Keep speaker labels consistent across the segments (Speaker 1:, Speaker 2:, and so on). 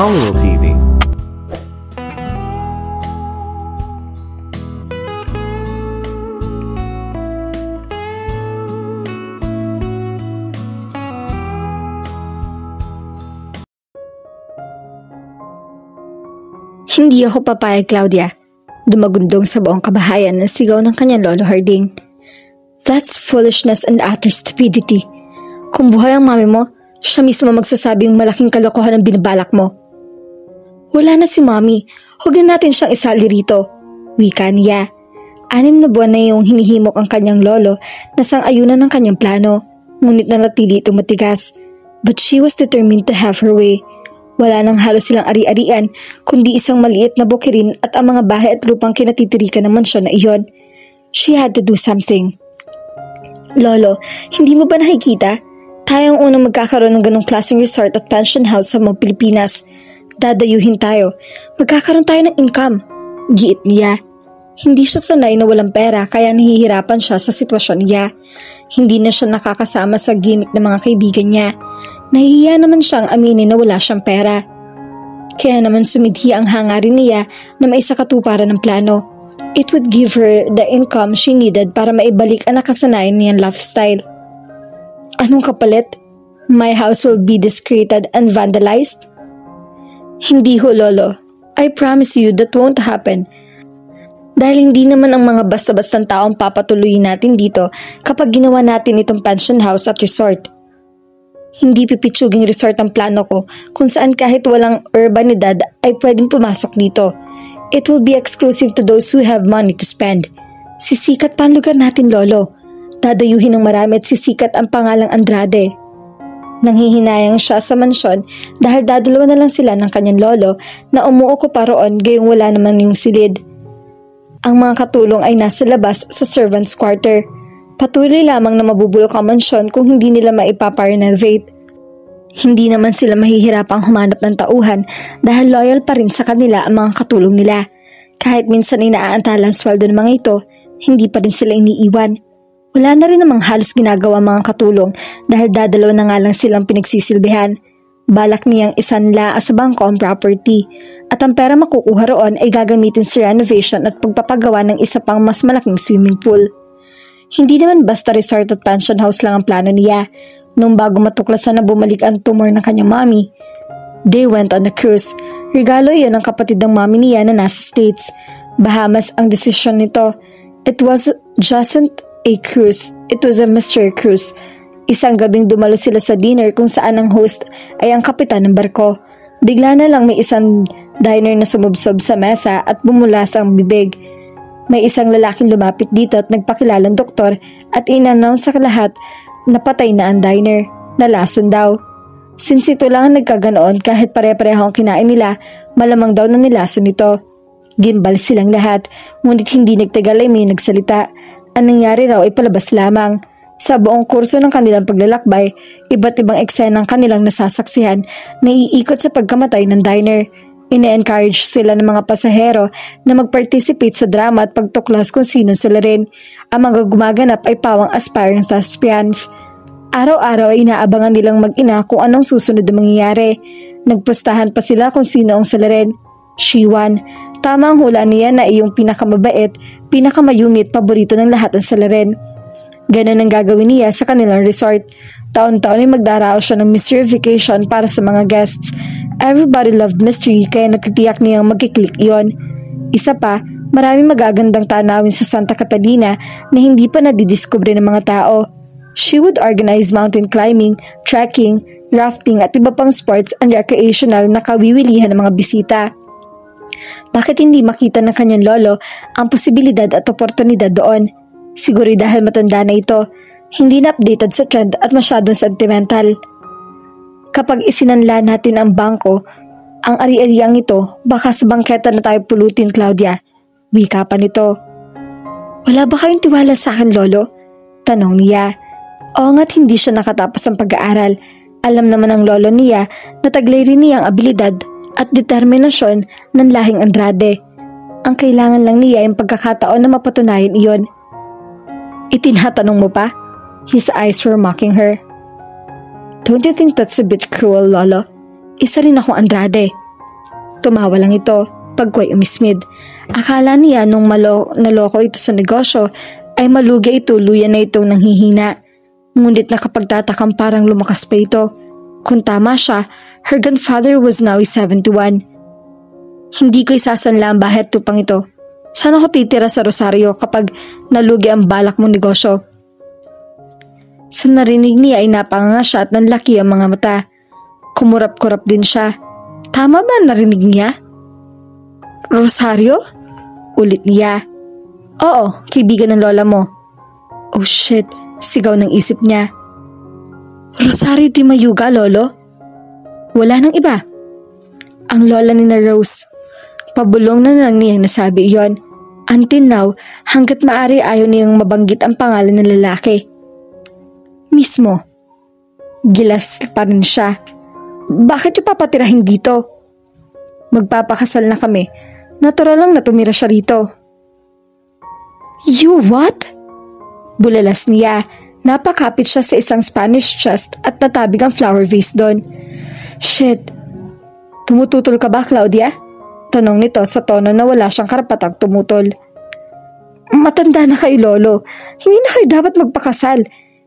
Speaker 1: Hollywood TV.
Speaker 2: Hindi ako papayag, Claudia. Dumagundong sa buong kabahayan ng sigaw ng kanyang lolo Harding. That's foolishness and utter stupidity. Kung buhay ang mami mo, siya mismo magsasabing malaking kalokohan ang binabalak mo. Wala na si mami. Huwag na natin siyang isali rito. Wika niya. 6 na buwan na yung hinihimok ang kanyang lolo na sang-ayunan ng kanyang plano. Ngunit nanatili itong matigas. But she was determined to have her way. Wala nang halos silang ari-arian, kundi isang maliit na bukirin at ang mga bahay at lupang kinatitirikan ng mansyon na iyon. She had to do something. Lolo, hindi mo ba nakikita? Tayo ang unang magkakaroon ng ganong klaseng resort at pension house sa mga Pilipinas. Dadayuhin tayo. Magkakaroon tayo ng income. Giit niya. Hindi siya sanay na walang pera kaya nahihirapan siya sa sitwasyon niya. Hindi na siya nakakasama sa gimmick ng mga kaibigan niya. Nahihiya naman siyang aminin na wala siyang pera. Kaya naman sumidhi ang hangarin niya na maisakatuparan ng plano. It would give her the income she needed para maibalik ang nakasanayan niyang lifestyle. Anong kapalit? My house will be discreted and vandalized? Hindi ho, Lolo. I promise you that won't happen. Dahil hindi naman ang mga basta-bastang taong papatuloyin natin dito kapag ginawa natin itong pension house at resort. Hindi pipitsuging resort ang plano ko kung saan kahit walang urbanidad ay pwedeng pumasok dito. It will be exclusive to those who have money to spend. Sisikat pa ang lugar natin, Lolo. Dadayuhin ng marami at sisikat ang pangalang Andrade. Nanghihinayang siya sa mansyon dahil dadalawa na lang sila ng kanyang lolo na umuuko pa roon gayong wala naman yung silid. Ang mga katulong ay nasa labas sa servants' quarter. Patuloy lamang na mabubulok ang mansyon kung hindi nila maipaparenovate. Hindi naman sila mahihirapang humanap ng tauhan dahil loyal pa rin sa kanila ang mga katulong nila. Kahit minsan ay naaantala ang sweldo ng mga ito, hindi pa rin sila iniiwan. Wala na rin namang halos ginagawa mga katulong dahil dadalaw na nga lang silang pinagsisilbihan. Balak niyang isanla sa bangko ang property at ang pera makukuha roon ay gagamitin sa renovation at pagpapagawa ng isa pang mas malaking swimming pool. Hindi naman basta resort at pension house lang ang plano niya. Nung bago matuklasan na bumalik ang tumor ng kanyang mami, they went on a cruise. Regalo iyon ng kapatid ng mami niya na nasa States. Bahamas ang desisyon nito. It wasn't a cruise. It was a mystery cruise. Isang gabing dumalo sila sa dinner kung saan ang host ay ang kapitan ng barko. Bigla na lang may isang diner na sumubsob sa mesa at bumulas ang bibig. May isang lalaking lumapit dito at nagpakilalang doktor at in-announce sa lahat na patay na ang diner. Nalason daw. Since ito lang ang nagkaganoon kahit pare-pareho ang kinain nila, malamang daw na nilason ito. Gimbal silang lahat, ngunit hindi nagtagal ay may nagsalita. Ang nangyari raw ay palabas lamang. Sa buong kurso ng kanilang paglalakbay, iba't ibang eksena ng kanilang nasasaksihan na iikot sa pagkamatay ng diner. Ine-encourage sila ng mga pasahero na mag-participate sa drama at pagtuklas kung sino sila rin. Ang mga gumaganap ay pawang aspiring thespians. Araw-araw ay inaabangan nilang mag-ina kung anong susunod na mangyayari. Nagpustahan pa sila kung sino ang sila rin. She won. Tama ang hula niya na iyong pinakamabait, pinakamayungit, paborito ng lahat ang sila rin. Ganon ang gagawin niya sa kanilang resort. Taon-taon ay magdarao siya ng mystery vacation para sa mga guests. Everybody loved mystery kaya nagtitiyak niyang magkiklik iyon. Isa pa, maraming magagandang tanawin sa Santa Catalina na hindi pa nadidiskubre ng mga tao. She would organize mountain climbing, trekking, rafting at iba pang sports and recreational na kawiwilihan ng mga bisita. Bakit hindi makita ng kanyang lolo ang posibilidad at oportunidad doon? Siguro dahil matanda na ito, hindi na updated sa trend at masyadong sentimental. Kapag isinanla natin ang bangko, ang ari-ariang ito, baka sa bangketa na tayo pulutin, Claudia. Wika pa nito. Wala ba kayong tiwala sa akin, Lolo? Tanong niya. Oo nga't hindi siya nakatapos ng pag-aaral. Alam naman ng lolo niya na taglay rin niya ang abilidad at determinasyon ng lahing Andrade. Ang kailangan lang niya ay pagkakataon na mapatunayan iyon. Itinatanong mo pa? His eyes were mocking her. Don't you think that's a bit cruel, Lolo? Isa rin akong Andrade. Tumawa lang ito, pagko'y umismid. Akala niya nung naloko ito sa negosyo ay malugi ito, luyan na itong nanghihina. Ngunit nakapagtatakang parang lumakas pa ito. Kung tama siya, her grandfather was now 71. Hindi ko isasanla ang bahay at tupang ito. Saan ako titira sa Rosario kapag nalugi ang balak mong negosyo? Sa narinig niya ay napanganga siya at nanlaki ang mga mata. Kumurap-kurap din siya. Tama ba narinig niya? Rosario? Ulit niya. Oo, kaibigan ng lola mo. Oh shit, sigaw ng isip niya. Rosario di Mayuga, lolo? Wala nang iba. Ang lola ni na Rose. Pabulong na lang niyang nasabi iyon. Until now, hanggat maaari ayaw niyang mabanggit ang pangalan ng lalaki. Mismo. Gilas pa rin siya. Bakit yung papatirahin dito? Magpapakasal na kami. Natural lang na tumira siya rito. You what? Bulalas niya. Napakapit siya sa isang Spanish chest at natabig ang flower vase doon. Shit. Tumututol ka ba, Claudia? Tanong nito sa tono na wala siyang karapatang tumutol. Matanda na kayo, lolo. Hindi na kayo dapat magpakasal.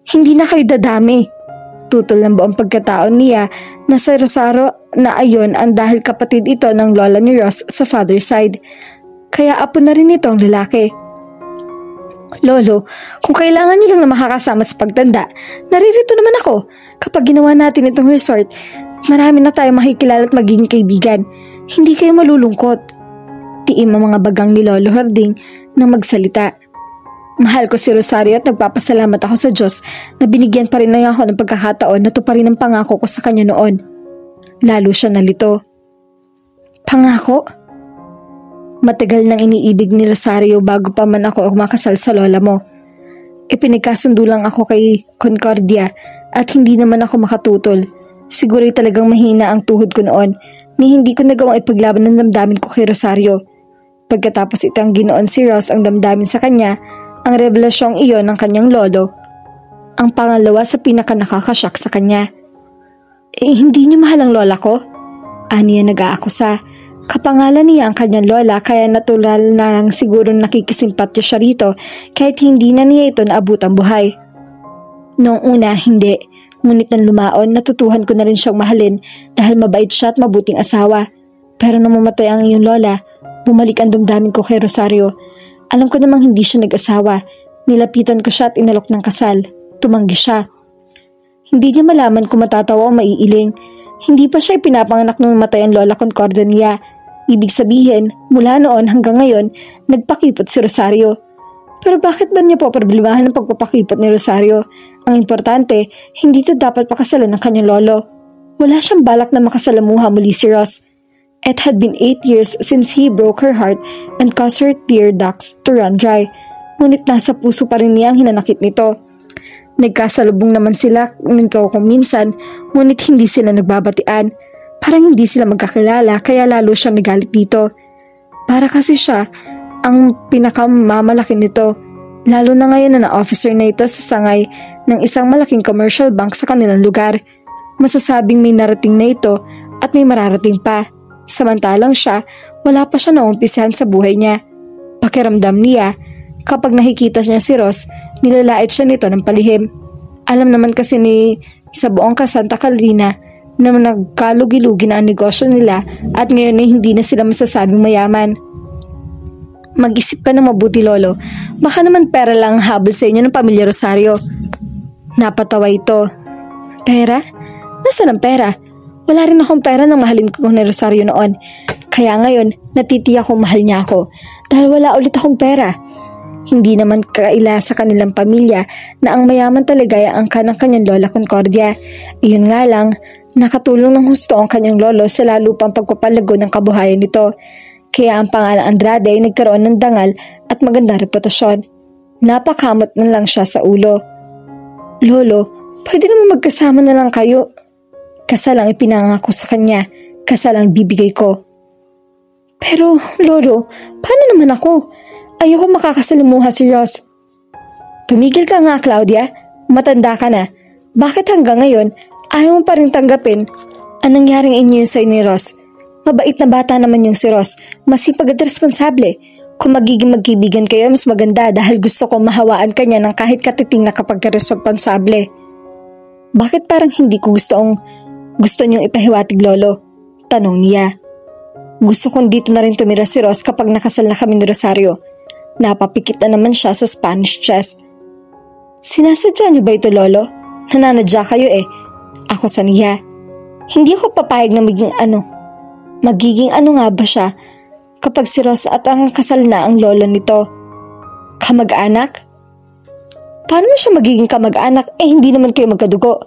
Speaker 2: Hindi na kayo dadami. Tutol ng buong pagkataon niya na sa Rosario na ayon ang dahil kapatid ito ng lola ni Ross sa father side. Kaya apo na rin itong lalaki. Lolo, kung kailangan niyo lang na makakasama sa pagtanda, naririto naman ako. Kapag ginawa natin itong resort, marami na tayong makikilala at magiging kaibigan. Hindi kayo malulungkot. Tiim ang mga bagang ni Lolo Harding nang magsalita. Mahal ko si Rosario at nagpapasalamat ako sa Diyos na binigyan pa rin niya ako ng pagkakataon na tuparin ang pangako ko sa kanya noon. Lalo siya nalito. Pangako? Matagal nang iniibig ni Rosario bago pa man ako makasal sa lola mo. Ipinagkasundo lang ako kay Concordia at hindi naman ako makatutol. Siguro'y talagang mahina ang tuhod ko noon ni hindi ko nagawang ipaglaban ng damdamin ko kay Rosario. Pagkatapos itang ginoon si Ross ang damdamin sa kanya, ang revelasyong iyon ng kanyang lolo. Ang pangalawa sa pinaka-nakakashock sa kanya. Hindi niyo mahal ang lola ko? Aniya nag-aakusa. Kapangalan niya ang kanyang lola kaya natural na lang siguro nakikisimpatyo siya rito kahit hindi na niya ito naabot ang buhay. Noong una, hindi. Ngunit nang lumaon, natutuhan ko na rin siyang mahalin dahil mabait siya at mabuting asawa. Pero nang mamatay ang iyong lola, bumalik ang damdamin ko kay Rosario. Alam ko namang hindi siya nag-asawa. Nilapitan ko siya at inalok ng kasal. Tumanggi siya. Hindi niya malaman kung matatawa o maiiling. Hindi pa siya ipinapanganak nung namatay ang lola Concordia niya. Ibig sabihin, mula noon hanggang ngayon, nagpakipot si Rosario. Pero bakit ba niya po problemahan ang pagpapakipot ni Rosario? Ang importante, hindi ito dapat pakasalan ng kanyang lolo. Wala siyang balak na makasalamuha muli si Ross. It had been 8 years since he broke her heart and caused her tear ducts to run dry. Ngunit nasa puso pa rin niya ang hinanakit nito. Nagkasalubong naman sila nito kung minsan, ngunit hindi sila nagbabatian. Parang hindi sila magkakilala kaya lalo siyang nagalit dito. Para kasi siya ang pinakamamalaki nito. Lalo na ngayon na na-officer na ito sa sangay ng isang malaking commercial bank sa kanilang lugar. Masasabing may narating na ito at may mararating pa. Samantalang siya, wala pa siya naumpisahan sa buhay niya. Pakiramdam niya, kapag nakikita niya si Ross, nilalait siya nito ng palihim. Alam naman kasi ni sa buong Santa Catalina na nagkalugi-lugi na ang negosyo nila at ngayon ay hindi na sila masasabing mayaman. Mag-isip ka na mabuti, Lolo. Baka naman pera lang ang habol sa inyo ng pamilya Rosario. Napatawa ito. Pera? Nasaan ang pera? Wala rin akong pera nang mahalin ko ni Rosario noon. Kaya ngayon, natitiyak kong mahal niya ako dahil wala ulit akong pera. Hindi naman kaila sa kanilang pamilya na ang mayaman talaga ay ang kanyang lola Concordia. Iyon nga lang, nakatulong ng husto ang kanyang lolo sa lalo pang pagpapalago ng kabuhayan nito. Kaya ang pangalan Andrade ay nagkaroon ng dangal at magandang reputasyon. Napakamot na lang siya sa ulo. Lolo, pwede naman magkasama na lang kayo. Kasal ang ipinangako sa kanya. Kasal ang bibigay ko. Pero, Lolo, paano naman ako? Ayoko makakasalamuha si Ross. Tumigil ka nga, Claudia. Matanda ka na. Bakit hanggang ngayon, ayaw mo pa rin tanggapin ang nangyaring inyo sa ni Ross? Mabait na bata naman yung si Ross, masipag at responsable. Kung magiging magkaibigan kayo, mas maganda dahil gusto ko mahawaan kanya ng kahit katiting na kapag responsable. Bakit parang hindi ko gusto niyong ipahiwatig, Lolo? Tanong niya. Gusto kong dito na rin tumira si Ross kapag nakasal na kami ni Rosario. Napapikit na naman siya sa Spanish chest. Sinasadya niyo ba ito, Lolo? Nananadya kayo eh. Ako sa niya. Hindi ako papayag na magiging ano nga ba siya kapag si Ross at ang kasal na ang lolo nito? Kamag-anak? Paano mo siya magiging kamag-anak hindi naman kayo magkadugo?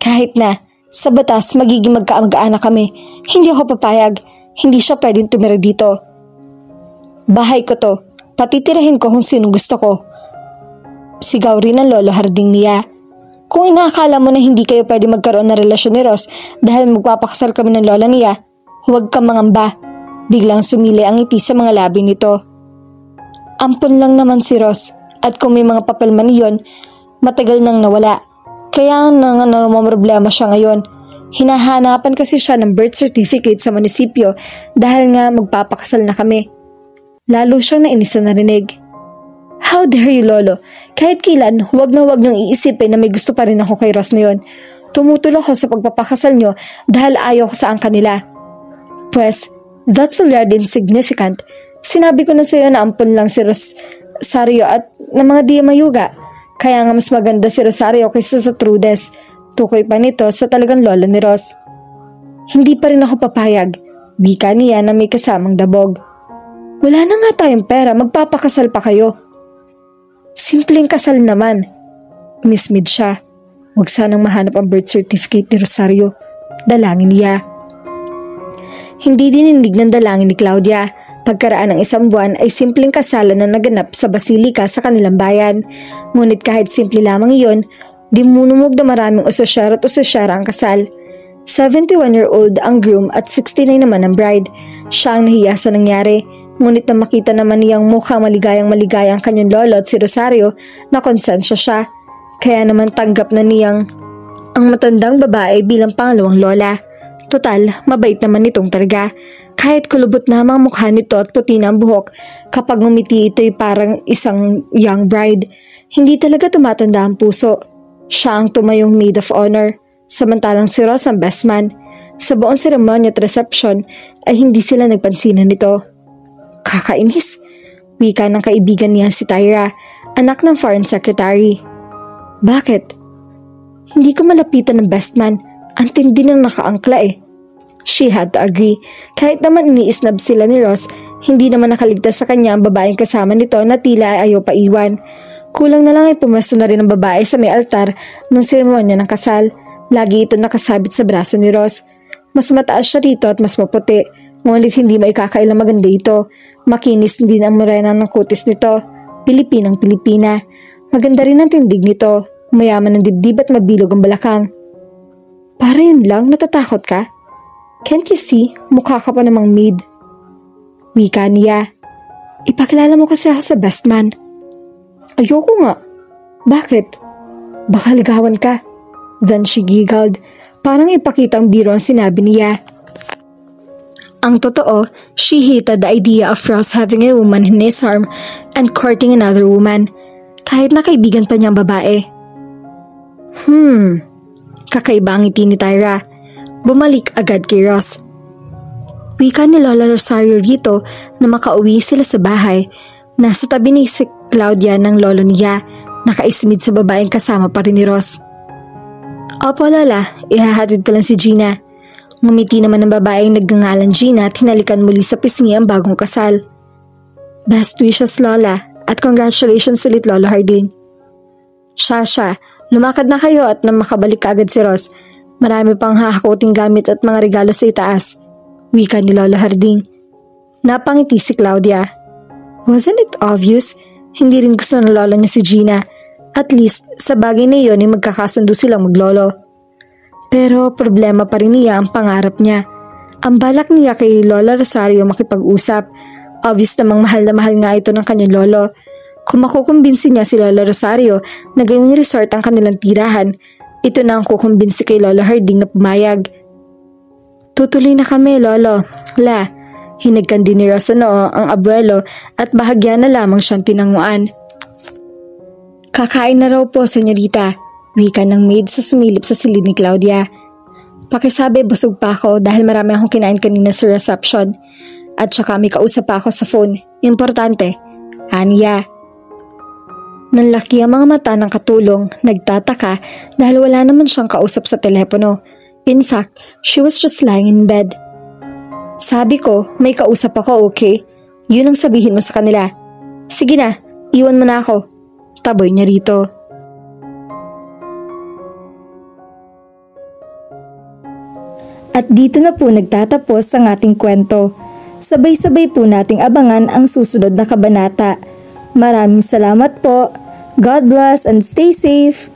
Speaker 2: Kahit na, sa batas magiging magkamag-anak kami. Hindi ako papayag. Hindi siya pwedeng tumira dito. Bahay ko to. Patitirahin ko kung sino gusto ko. Sigaw rin ng Lolo Harding niya. Kung inaakala mo na hindi kayo pwede magkaroon ng relasyon ni Ross dahil magpapakasal kami ng lola niya, huwag kang mangamba. Biglang sumili ang ngiti sa mga labi nito. Ampon lang naman si Ross at kung may mga papel man iyon, matagal nang nawala. Kaya problema siya ngayon. Hinahanapan kasi siya ng birth certificate sa munisipyo dahil nga magpapakasal na kami. Lalo siyang nainis na narinig. How dare you, Lolo? Kahit kailan, huwag niyong iisipin na may gusto pa rin ako kay Ross na yun. Tumutulong ako sa pagpapakasal niyo dahil ayaw ko sa ang kanila. Pues, that's already insignificant. Sinabi ko na sa iyo na ampun lang si Rosario at ng mga di mayuga. Kaya nga mas maganda si Rosario kaysa sa Trudes. Tukoy pa nito sa talagang lola ni Ross. Hindi pa rin ako papayag. Wika niya na may kasamang dabog. Wala na nga tayong pera, magpapakasal pa kayo. Simpleng kasal naman. Umismid siya. Huwag sanang mahanap ang birth certificate ni Rosario. Dalangin niya. Hindi dininig ng dalangin ni Claudia. Pagkaraan ng isang buwan ay simpleng kasalan na naganap sa basilika sa kanilang bayan. Ngunit kahit simple lamang iyon, dimunumog na maraming usosyar at usosyara ang kasal. 71-year-old ang groom at 69 naman ang bride. Siya ang nahiya sa nangyari. Ngunit na makita naman niyang mukhang maligayang ang kanyang lolo at si Rosario na konsensya siya. Kaya naman tanggap na niyang ang matandang babae bilang pangalawang lola. Total, mabait naman itong talaga. Kahit kulubot na ang mukha nito at puti na ang buhok, kapag ngumiti ito'y parang isang young bride. Hindi talaga tumatanda ang puso. Siya ang tumayong maid of honor, samantalang si Ross ang best man. Sa buong seremonya at reception ay hindi sila nagpansinan nito. Kakainis. Wika ng kaibigan niya si Tyra, anak ng foreign secretary. Bakit? Hindi ko malapitan ng best man. Ang tindi ng nakaangkla eh. She had to agree. Kahit naman iniisnab sila ni Ross, hindi naman nakaligtas sa kanya ang babaeng kasama nito na tila ay ayaw pa iwan. Kulang na lang ay pumesto na rin ang babae sa may altar nung seremonya ng kasal. Lagi ito nakasabit sa braso ni Ross. Mas mataas siya rito at mas maputi. Ngunit hindi maikakailang maganda ito. Makinis din ang morena ng kutis nito. Pilipinang Pilipina. Maganda rin ang tindig nito. Mayaman ng dibdib at mabilog ang balakang. Para yun lang, natatakot ka? Can't you see? Mukha ka pa namang maid. Wika niya. Ipakilala mo kasi ako sa best man. Ayoko nga. Bakit? Baka ligawan ka. Then she giggled. Parang ipakita ang biro ang sinabi niya. Ang totoo, she hated the idea of Ross having a woman in his arm and courting another woman. Kahit na kaibigan pa niyang babae. Kakaiba ang ngiti ni Tyra. Bumalik agad kay Ross. Wika ni Lola Rosario rito na makauwi sila sa bahay. Nasa tabi ni si Claudia ng lolo niya, nakaismid sa babaeng kasama pa rin ni Ross. Opo Lola, ihahatid ko lang si Gina. Ngumiti naman ang babaeng nagngangalan Gina at hinalikan muli sa pisngi ang bagong kasal. Best wishes Lola at congratulations ulit Lolo Harding. Siya, lumakad na kayo at na makabalik agad si Ross. Marami pang hahakuting gamit at mga regalo sa itaas. Wika ni Lolo Harding. Napangiti si Claudia. Wasn't it obvious? Hindi rin gusto ng lola niya si Gina. At least, sa bagay na iyon ay magkakasundo silang maglolo. Pero problema pa rin niya ang pangarap niya. Ang balak niya kay Lola Rosario makipag-usap. Obvious namang mahal na mahal nga ito ng kanyang lolo. Kung makukumbinsi niya si Lola Rosario na gawing resort ang kanilang tirahan, ito na ang kukumbinsi kay Lolo Harding na pumayag. Tutuloy na kami, Lolo. Hinagkan din ni Rosanoo ang abuelo at bahagya na lamang siyang tinanguan. Kakain na raw po, senyorita. Wika ng maid sa sumilip sa silid ni Claudia. Pakisabi busog pa ako dahil marami akong kinain kanina sa reception. At saka may kausap pa ako sa phone. Importante. Aniya. Nanlaki ang mga mata ng katulong, nagtataka dahil wala naman siyang kausap sa telepono. In fact, she was just lying in bed. Sabi ko, may kausap ako, okay? Yun ang sabihin mo sa kanila. Sige na, iwan mo na ako. Taboy niya rito. At dito na po nagtatapos ang ating kwento. Sabay-sabay po nating abangan ang susunod na kabanata. Maraming salamat po. God bless and stay safe.